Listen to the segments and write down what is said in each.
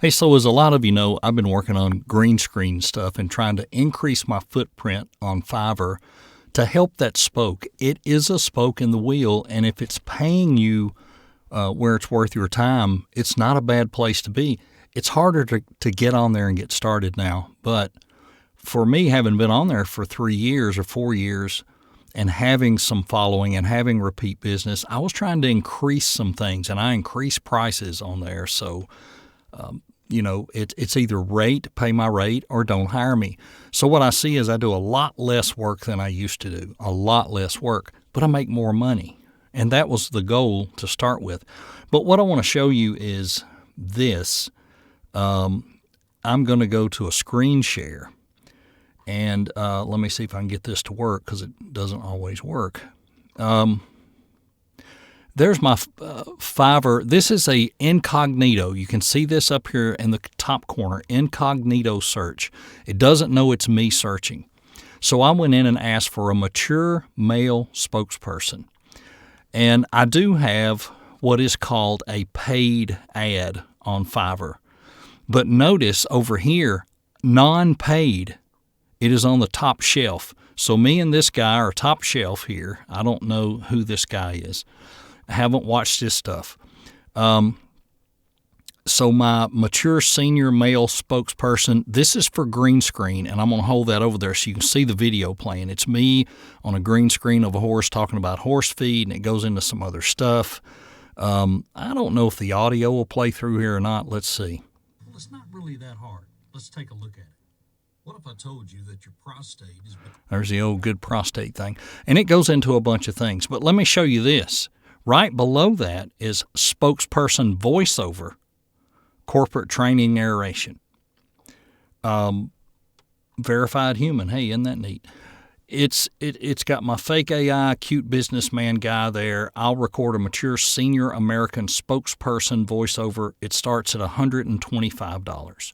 Hey, so as a lot of you know, I've been working on green screen stuff and trying to increase my footprint on Fiverr to help that spoke. It is a spoke in the wheel, and if it's paying you where it's worth your time, it's not a bad place to be. It's harder to get on there and get started now, but for me, having been on there for 3 years or 4 years and having some following and having repeat business, I was trying to increase some things, and I increased prices on there. So, it's either pay my rate, or don't hire me. So what I see is I do a lot less work than I used to do, a lot less work, but I make more money. And that was the goal to start with. But what I want to show you is this. I'm going to go to a screen share. And let me see if I can get this to work, because it doesn't always work. There's my Fiverr. This is a incognito. You can see this up here in the top corner, incognito search. It doesn't know it's me searching. So I went in and asked for a mature male spokesperson. And I do have what is called a paid ad on Fiverr. But notice over here, non-paid, it is on the top shelf. So me and this guy are top shelf here. I don't know who this guy is. I haven't watched his stuff. So my mature senior male spokesperson, this is for green screen, and I'm going to hold that over there so you can see the video playing. It's me on a green screen of a horse talking about horse feed, and it goes into some other stuff. I don't know if the audio will play through here or not. Let's see. Well, it's not really that hard. Let's take a look at it. What if I told you that your prostate is... There's the old good prostate thing. And it goes into a bunch of things. But let me show you this. Right below that is spokesperson voiceover, corporate training narration. Verified human. Hey, isn't that neat? It's got my fake AI cute businessman guy there. I'll record a mature senior American spokesperson voiceover. It starts at $125.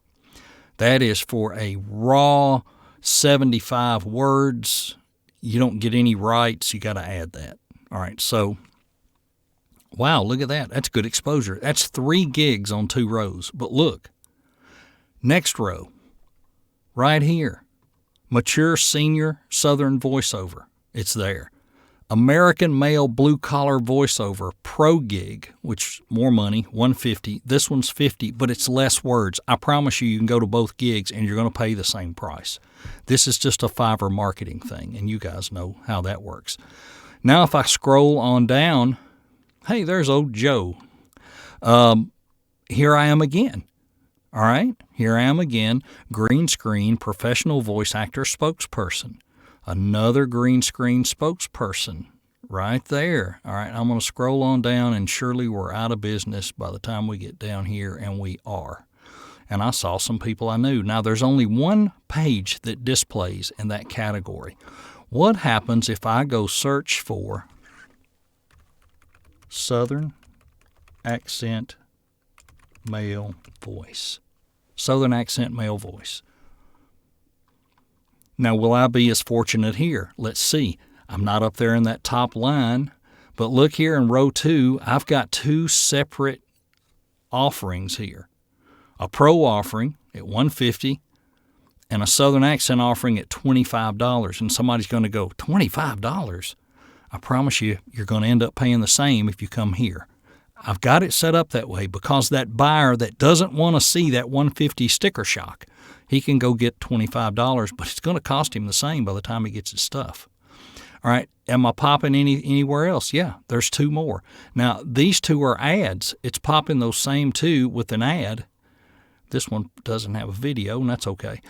That is for a raw 75 words. You don't get any rights. You got to add that. All right. So, wow, look at that. That's good exposure. That's 3 gigs on 2 rows. But look, next row, right here, mature senior Southern voiceover. It's there. American male blue collar voiceover pro gig, which more money, $150. This one's $50, but it's less words. I promise you can go to both gigs and you're going to pay the same price. This is just a Fiverr marketing thing, and you guys know how that works. Now if I scroll on down, hey, there's old Joe. Here I am again. All right, here I am again, green screen, professional voice actor spokesperson. Another green screen spokesperson right there. All right, I'm going to scroll on down, and surely we're out of business by the time we get down here, and we are. And I saw some people I knew. Now, there's only one page that displays in that category. What happens if I go search for Southern accent male voice? Southern accent male voice. Now, will I be as fortunate here? Let's see. I'm not up there in that top line, but look here in row 2, I've got 2 separate offerings here. A pro offering at $150 and a Southern accent offering at $25. And somebody's going to go, $25? I promise you, you're going to end up paying the same if you come here. I've got it set up that way because that buyer that doesn't want to see that $150 sticker shock, he can go get $25, but it's going to cost him the same by the time he gets his stuff. All right, am I popping anywhere else? Yeah, there's 2 more. Now, these 2 are ads. It's popping those same 2 with an ad. This one doesn't have a video, and that's okay.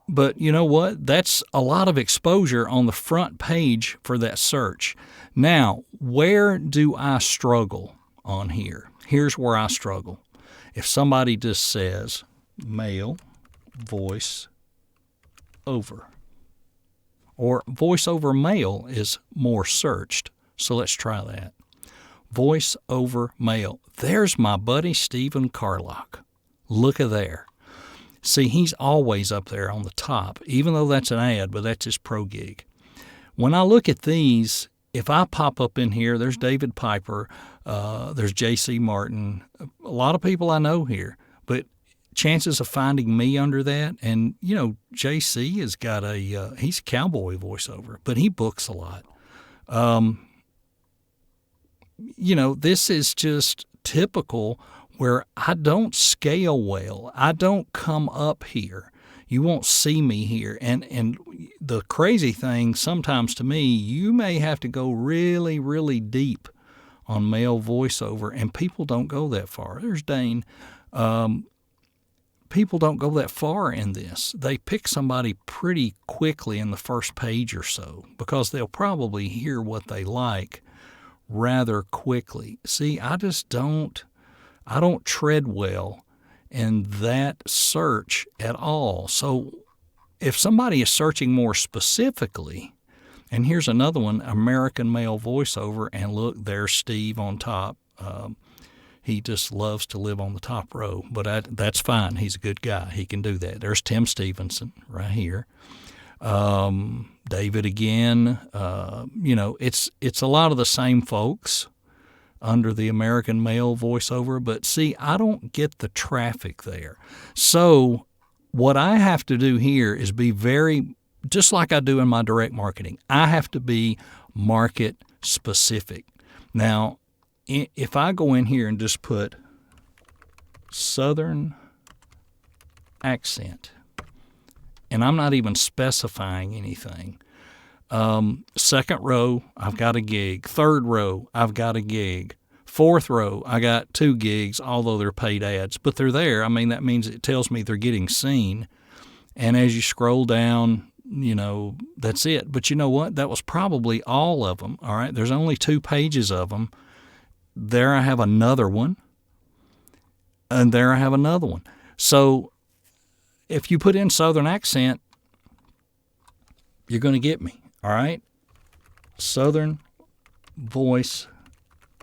But you know what? That's a lot of exposure on the front page for that search. Now, where do I struggle on here? Here's where I struggle. If somebody just says male voice over, or voice over male is more searched. So let's try that. Voice over male. There's my buddy Stephen Carlock. Look at there. See, he's always up there on the top, even though that's an ad, but that's his pro gig. When I look at these, if I pop up in here, there's David Piper, there's J.C. Martin, a lot of people I know here, but chances of finding me under that, and J.C. has got he's a cowboy voiceover, but he books a lot. This is just typical where I don't scale well. I don't come up here. You won't see me here. And the crazy thing sometimes to me, you may have to go really, really deep on male voiceover, and people don't go that far. There's Dane. People don't go that far in this. They pick somebody pretty quickly in the first page or so because they'll probably hear what they like rather quickly. See, I don't tread well in that search at all. So if somebody is searching more specifically, and here's another one, American male voiceover, and look, there's Steve on top. He just loves to live on the top row, but that's fine. He's a good guy. He can do that. There's Tim Stevenson right here. David again. It's a lot of the same folks under the American male voiceover, but see, I don't get the traffic there. So what I have to do here is be very, just like I do in my direct marketing, I have to be market specific. Now, if I go in here and just put Southern accent, and I'm not even specifying anything, second row, I've got a gig. Third row, I've got a gig. Fourth row, I got 2 gigs, although they're paid ads, but they're there. I mean, that means it tells me they're getting seen. And as you scroll down, that's it. But you know what? That was probably all of them. All right. There's only 2 pages of them. There I have another one. And there I have another one. So if you put in Southern accent, you're going to get me. All right. Southern voice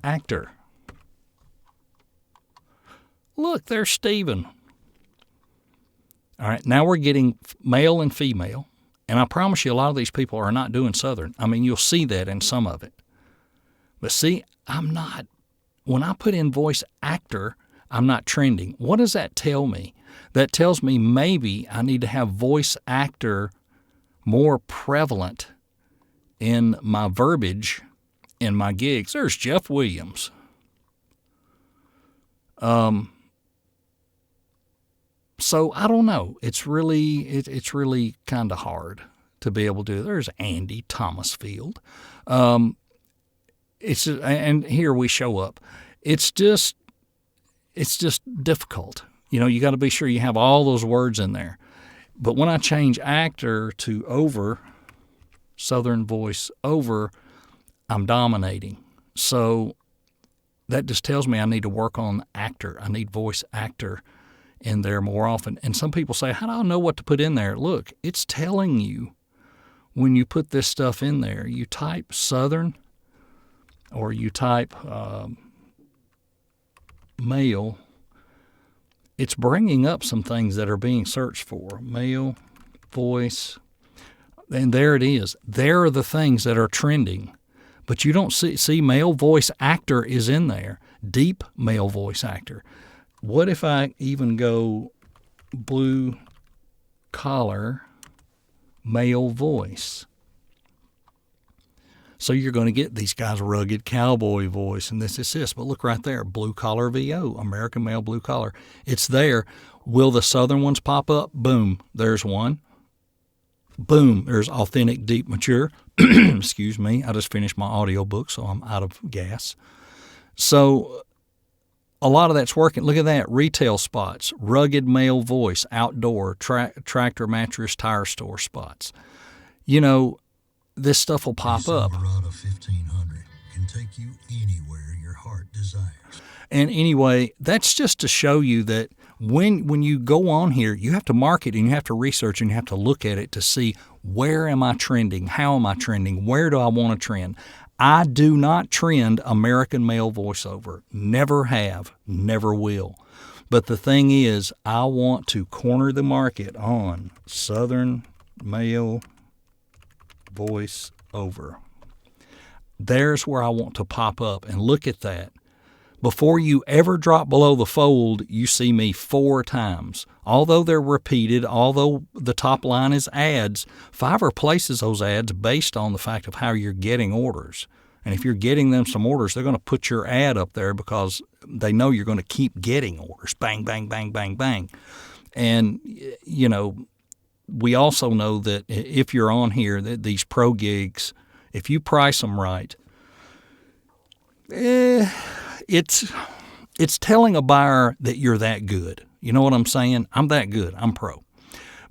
actor. Look, there's Stephen. All right, now we're getting male and female, and I promise you a lot of these people are not doing Southern. I mean, you'll see that in some of it. But see, I'm not. When I put in voice actor, I'm not trending. What does that tell me? That tells me maybe I need to have voice actor more prevalent in my verbiage in my gigs. There's Jeff Williams. So I don't know. It's really kind of hard to be able to do. There's Andy Thomasfield. And here we show up. It's just difficult. You got to be sure you have all those words in there. But when I change actor to over, Southern voice over, I'm dominating. So that just tells me I need to work on actor. I need voice actor in there more often. And some people say, how do I know what to put in there? Look, it's telling you when you put this stuff in there. You type Southern or you type male. It's bringing up some things that are being searched for. Male, voice, and there it is. There are the things that are trending. But you don't see male voice actor is in there. Deep male voice actor. What if I even go blue collar male voice? So you're going to get these guys' rugged cowboy voice and this. But look right there, blue collar VO, American male blue collar. It's there. Will the Southern ones pop up? Boom, there's one. Boom, there's authentic, deep, mature. Excuse me, I just finished my audiobook, so I'm out of gas. So a lot of that's working. Look at that, retail spots, rugged male voice, outdoor, tractor, mattress, tire store spots. This stuff will pop up. Silverado 1500 can take you anywhere your heart desires. And anyway, that's just to show you that when you go on here, you have to market and you have to research and you have to look at it to see where am I trending, how am I trending, where do I want to trend. I do not trend American male voiceover. Never have, never will. But the thing is, I want to corner the market on Southern male voiceover. there's where I want to pop up and look at that. Before you ever drop below the fold, you see me 4 times. Although they're repeated, although the top line is ads, Fiverr places those ads based on the fact of how you're getting orders. And if you're getting them some orders, they're going to put your ad up there because they know you're going to keep getting orders. Bang, bang, bang, bang, bang. And, you know, we also know that if you're on here, that these pro gigs, if you price them right, it's telling a buyer that you're that good. You know what I'm saying? I'm that good. I'm pro.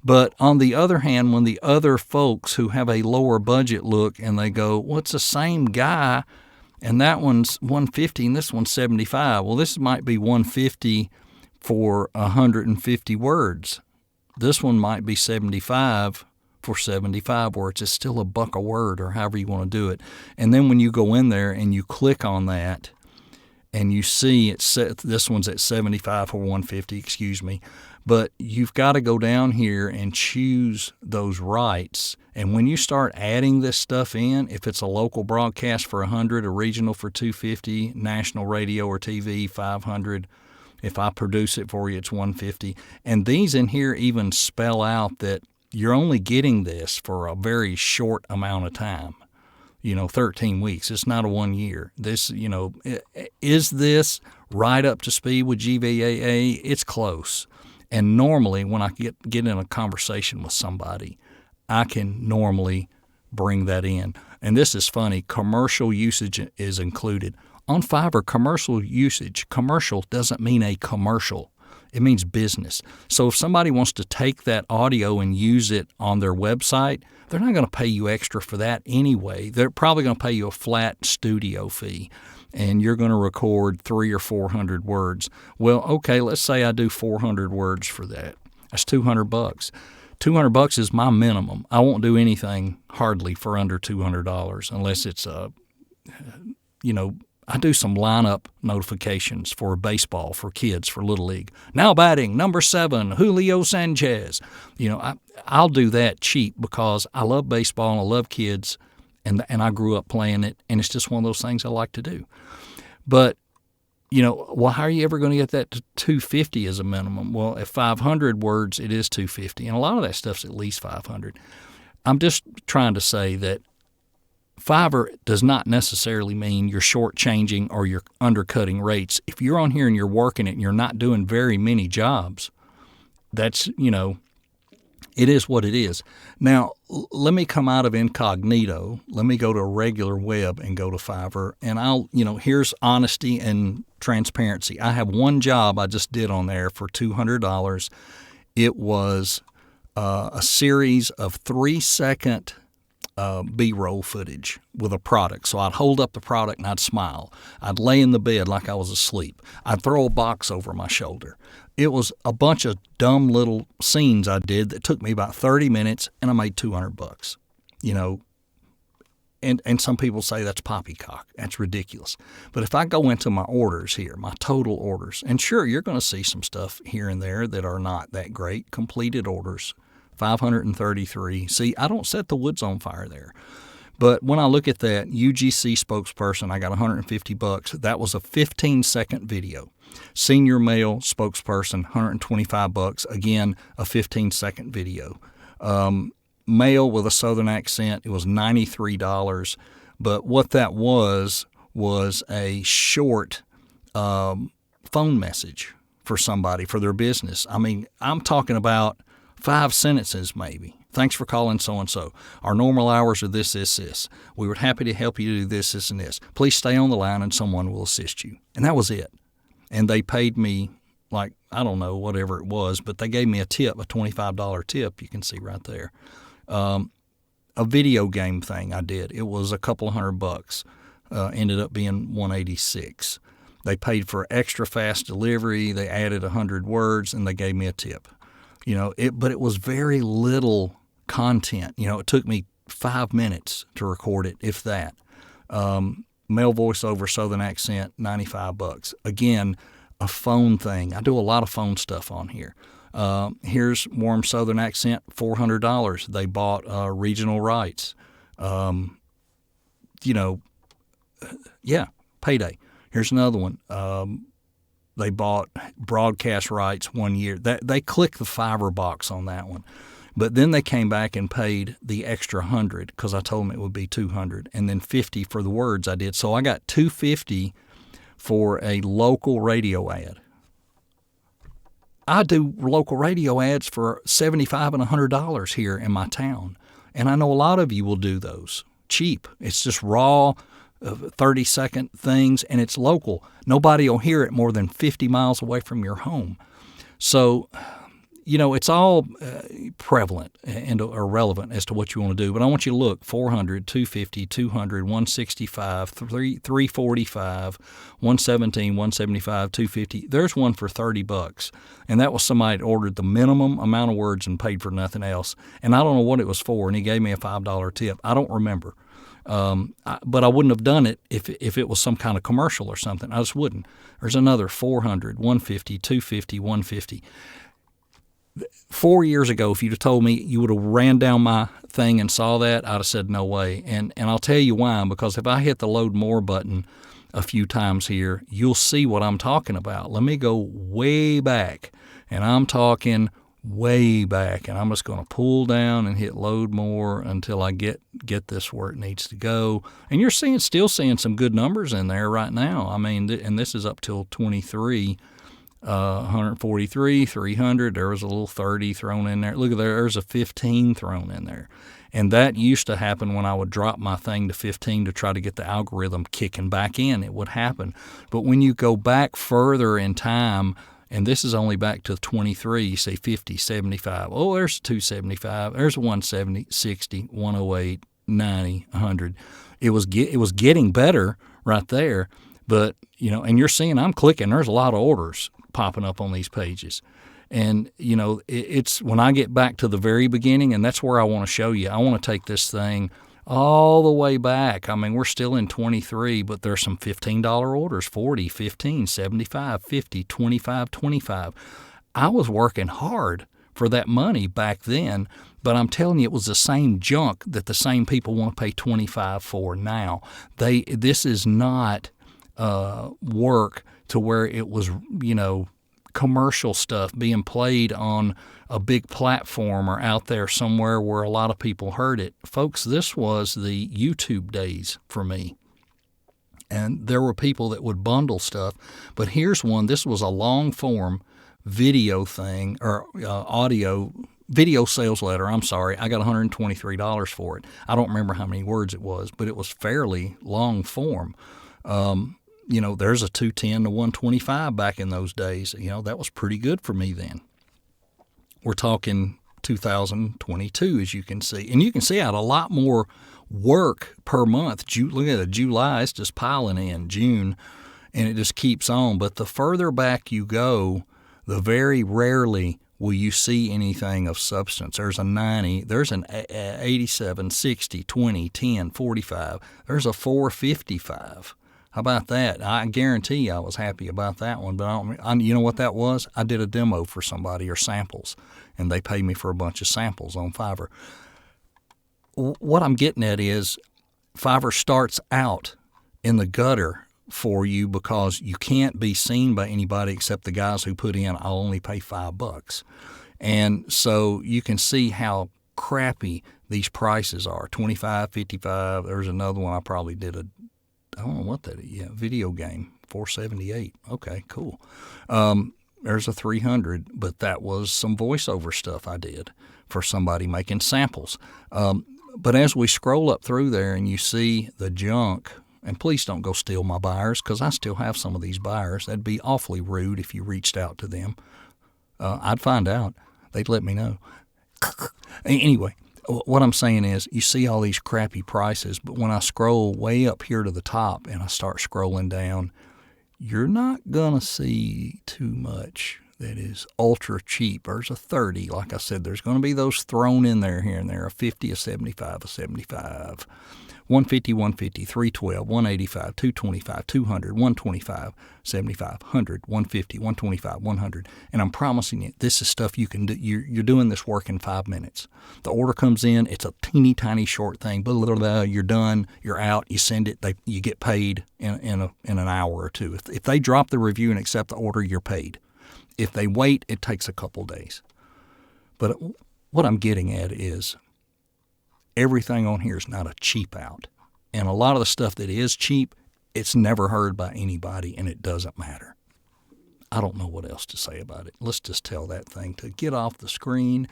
But on the other hand, when the other folks who have a lower budget look and they go, well, it's the same guy, and that one's 150 and this one's 75. Well, this might be 150 for 150 words. This one might be 75 for 75 words. It's still $1 a word, or however you want to do it. And then when you go in there and you click on that, and you see this one's at 75 for 150, excuse me. But you've got to go down here and choose those rights. And when you start adding this stuff in, if it's a local broadcast for 100, a regional for 250, national radio or TV 500, if I produce it for you, it's 150. And these in here even spell out that you're only getting this for a very short amount of time. 13 weeks. It's not a 1 year. This, is this right up to speed with GVAA? It's close. And normally when I get in a conversation with somebody, I can normally bring that in. And this is funny. Commercial usage is included. On Fiverr, commercial doesn't mean a commercial. It means business. So if somebody wants to take that audio and use it on their website, they're not going to pay you extra for that anyway. They're probably going to pay you a flat studio fee, and you're going to record 300 or 400 words. Well, okay, let's say I do 400 words for that. That's $200. $200 is my minimum. I won't do anything hardly for under $200 unless it's I do some lineup notifications for baseball, for kids, for Little League. Now batting, number 7, Julio Sanchez. I'll do that cheap because I love baseball and I love kids, and I grew up playing it, and it's just one of those things I like to do. But, how are you ever going to get that to 250 as a minimum? Well, at 500 words, it is 250, and a lot of that stuff's at least 500. I'm just trying to say that Fiverr does not necessarily mean you're shortchanging or you're undercutting rates. If you're on here and you're working it and you're not doing very many jobs, that's, it is what it is. Now, let me come out of incognito. Let me go to a regular web and go to Fiverr. And here's honesty and transparency. I have one job I just did on there for $200. It was a series of 3-second B-roll footage with a product. So I'd hold up the product and I'd smile. I'd lay in the bed like I was asleep. I'd throw a box over my shoulder. It was a bunch of dumb little scenes I did that took me about 30 minutes, and I made $200. And some people say that's poppycock. That's ridiculous. But if I go into my orders here, my total orders, and sure, you're going to see some stuff here and there that are not that great, completed orders, 533. See, I don't set the woods on fire there. But when I look at that UGC spokesperson, I got $150. That was a 15-second video. Senior male spokesperson, $125. Again, a 15-second video. Male with a southern accent, it was $93. But what that was a short phone message for somebody, for their business. I mean, I'm talking about 5 sentences maybe. Thanks for calling so-and-so. Our normal hours are this, this, this. We were happy to help you do this, this, and this. Please stay on the line and someone will assist you. And that was it. And they paid me like, I don't know, whatever it was, but they gave me a tip, a $25 tip, you can see right there. A video game thing I did. It was a couple of $100. Ended up being $186. They paid for extra fast delivery. They added 100 words, and they gave me a tip. But it was very little content. It took me 5 minutes to record it, if that. Male voiceover, southern accent, $95. Again, a phone thing. I do a lot of phone stuff on here. Here's warm southern accent, $400. They bought regional rights. Yeah, Payday. Here's another one. They bought broadcast rights 1 year. They clicked the Fiverr box on that one. But then they came back and paid the extra 100 because I told them it would be 200, and then 50 for the words I did. So I got $250 for a local radio ad. I do local radio ads for $75 and $100 here in my town, and I know a lot of you will do those cheap. It's just raw, 30-second things, and it's local. Nobody will hear it more than 50 miles away from your home. So, it's all prevalent and relevant as to what you want to do. But I want you to look: 400, 250, 200, 165, 345, 117, 175, 250. There's one for $30, and that was somebody that ordered the minimum amount of words and paid for nothing else. And I don't know what it was for, and he gave me a $5 tip. I don't remember. But I wouldn't have done it if it was some kind of commercial or something. I just wouldn't. There's another 400, 150, 250, 150. 4 years ago, if you'd have told me, you would have ran down my thing and saw that, I'd have said no way. And I'll tell you why, because if I hit the load more button a few times here, you'll see what I'm talking about. Let me go way back, and I'm talking way back, and I'm just going to pull down and hit load more until I get this where it needs to go. And you're still seeing some good numbers in there right now. I mean, and this is up till 23. 143, 300, there was a little 30 thrown in there. Look at there, there's a 15 thrown in there. And that used to happen when I would drop my thing to 15 to try to get the algorithm kicking back in. It would happen. But when you go back further in time, and this is only back to 23, you say 50, 75. Oh, there's 275. There's 170, 60, 108, 90, 100. It was getting better right there. But, and you're seeing I'm clicking. There's a lot of orders popping up on these pages. And, it's when I get back to the very beginning, and that's where I want to show you. I want to take this thing all the way back. I mean, we're still in 23, but there's some $15 orders, 40, 15, 75, 50, 25, 25. I was working hard for that money back then, but I'm telling you, it was the same junk that the same people want to pay $25 for now. This is not work to where it was, commercial stuff being played on a big platform or out there somewhere where a lot of people heard it. Folks, this was the YouTube days for me. And there were people that would bundle stuff. But here's one. This was a long-form video thing, or video sales letter. I'm sorry. I got $123 for it. I don't remember how many words it was, but it was fairly long form. There's a 210 to 125 back in those days. That was pretty good for me then. We're talking 2022, as you can see. And you can see I had a lot more work per month. Look at it. July, it's just piling in. June, and it just keeps on. But the further back you go, the very rarely will you see anything of substance. There's a 90, there's an 87, 60, 20, 10, 45. There's a 455. How about that? I guarantee I was happy about that one. But you know what that was? I did a demo for somebody, or samples, and they paid me for a bunch of samples on Fiverr. What I'm getting at is Fiverr starts out in the gutter for you because you can't be seen by anybody except the guys who put in, I'll only pay $5. And so you can see how crappy these prices are. 25, 55. There's another one I probably did I don't know what that is. Yeah, video game, 478. Okay, cool. There's a 300, but that was some voiceover stuff I did for somebody making samples. But as we scroll up through there and you see the junk, and please don't go steal my buyers, because I still have some of these buyers. That'd be awfully rude if you reached out to them. I'd find out. They'd let me know. Anyway, what I'm saying is you see all these crappy prices, but when I scroll way up here to the top and I start scrolling down, you're not going to see too much that is ultra cheap. There's a 30. Like I said, there's going to be those thrown in there here and there, a 50, a 75, a 75. 150, 150, 312, 185, 225, 200, 125, 75, 100, 150, 125, 100. And I'm promising you, this is stuff you can do. You're doing this work in 5 minutes. The order comes in. It's a teeny tiny short thing. Blah, blah, blah, you're done. You're out. You send it. You get paid in an hour or two. If they drop the review and accept the order, you're paid. If they wait, it takes a couple days. But what I'm getting at is everything on here is not a cheap out. And a lot of the stuff that is cheap, it's never heard by anybody, and it doesn't matter. I don't know what else to say about it. Let's just tell that thing to get off the screen.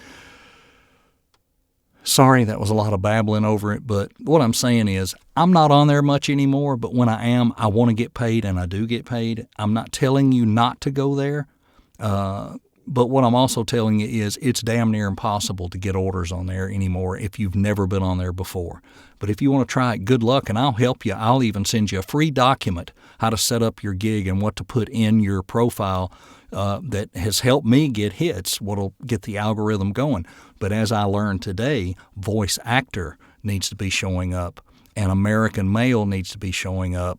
Sorry, that was a lot of babbling over it, but what I'm saying is I'm not on there much anymore, but when I am, I want to get paid, and I do get paid. I'm not telling you not to go there. But what I'm also telling you is it's damn near impossible to get orders on there anymore if you've never been on there before. But if you want to try it, good luck, and I'll help you. I'll even send you a free document how to set up your gig and what to put in your profile that has helped me get hits, what'll get the algorithm going. But as I learned today, voice actor needs to be showing up, and American male needs to be showing up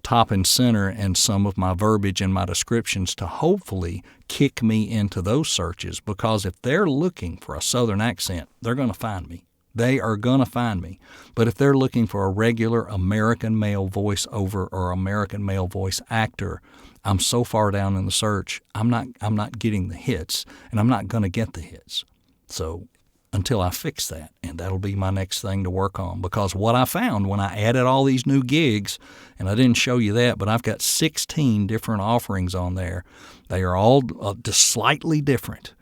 top and center, and some of my verbiage and my descriptions to hopefully kick me into those searches, because if they're looking for a Southern accent, they're going to find me. They are going to find me. But if they're looking for a regular American male voiceover or American male voice actor, I'm so far down in the search, I'm not getting the hits, and I'm not going to get the hits. So until I fix that, and that'll be my next thing to work on. Because what I found when I added all these new gigs, and I didn't show you that, but I've got 16 different offerings on there. They are all just slightly different.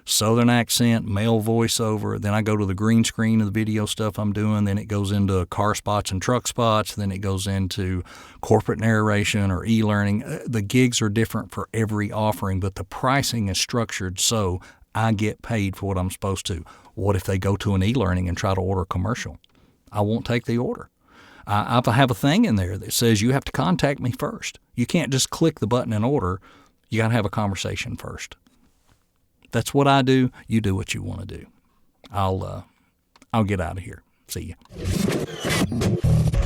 Southern accent, male voiceover. Then I go to the green screen of the video stuff I'm doing. Then it goes into car spots and truck spots. Then it goes into corporate narration or e-learning. The gigs are different for every offering, but the pricing is structured so I get paid for what I'm supposed to. What if they go to an e-learning and try to order a commercial? I won't take the order. I have a thing in there that says you have to contact me first. You can't just click the button and order. You got to have a conversation first. That's what I do. You do what you want to do. I'll get out of here. See ya.